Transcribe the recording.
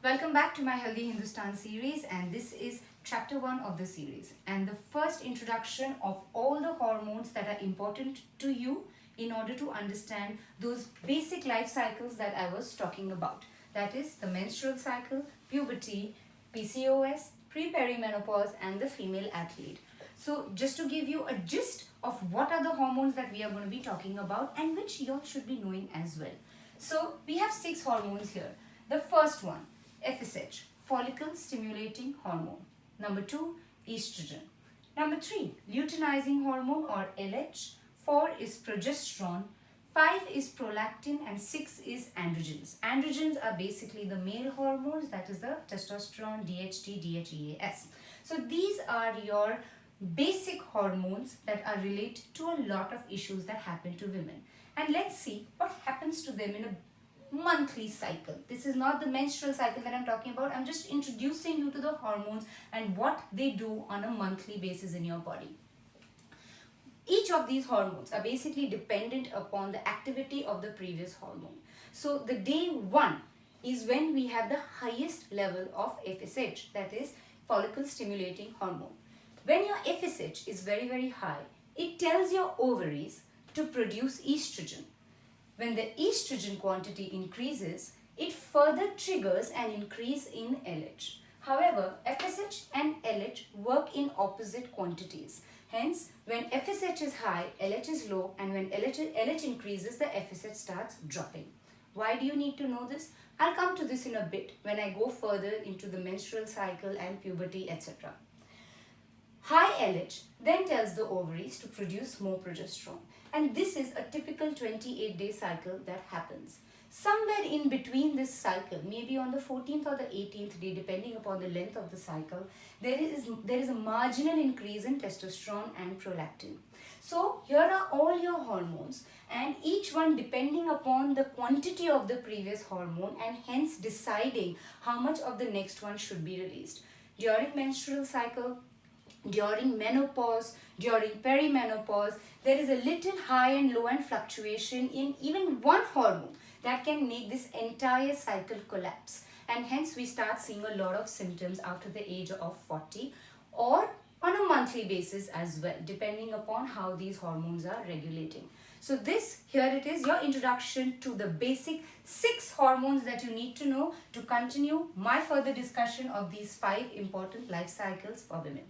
Welcome back to my Healthy Hindustan series, and this is chapter 1 of the series and the first introduction of all the hormones that are important to you in order to understand those basic life cycles that I was talking about. That is the menstrual cycle, puberty, PCOS, pre-perimenopause and the female athlete. So just to give you a gist of what are the hormones that we are going to be talking about and which you all should be knowing as well. So we have 6 hormones here. The first one, FSH, follicle stimulating hormone. Number 2, estrogen. Number 3, luteinizing hormone or LH. 4 is progesterone. 5 is prolactin and 6 is androgens. Androgens are basically the male hormones, that is the testosterone, DHT, DHEAS. So these are your basic hormones that are related to a lot of issues that happen to women. And let's see what happens to them in a monthly cycle. This is not the menstrual cycle that I'm talking about. I'm just introducing you to the hormones and what they do on a monthly basis in your body. Each of these hormones are basically dependent upon the activity of the previous hormone. So the day 1 is when we have the highest level of FSH, that is follicle stimulating hormone. When your FSH is very high, it tells your ovaries to produce estrogen. When the estrogen quantity increases, it further triggers an increase in LH. However, FSH and LH work in opposite quantities. Hence, when FSH is high, LH is low, and when LH increases, the FSH starts dropping. Why do you need to know this? I'll come to this in a bit when I go further into the menstrual cycle and puberty, etc. High LH then tells the ovaries to produce more progesterone, and this is a typical 28-day cycle that happens. Somewhere in between this cycle, maybe on the 14th or the 18th day, depending upon the length of the cycle, there is a marginal increase in testosterone and prolactin. So here are all your hormones, and each one depending upon the quantity of the previous hormone and hence deciding how much of the next one should be released. During menstrual cycle, during menopause, during perimenopause, there is a little high and low and fluctuation in even one hormone that can make this entire cycle collapse, and hence we start seeing a lot of symptoms after the age of 40 or on a monthly basis as well, depending upon how these hormones are regulating. So here it is, your introduction to the basic 6 hormones that you need to know to continue my further discussion of these 5 important life cycles for women.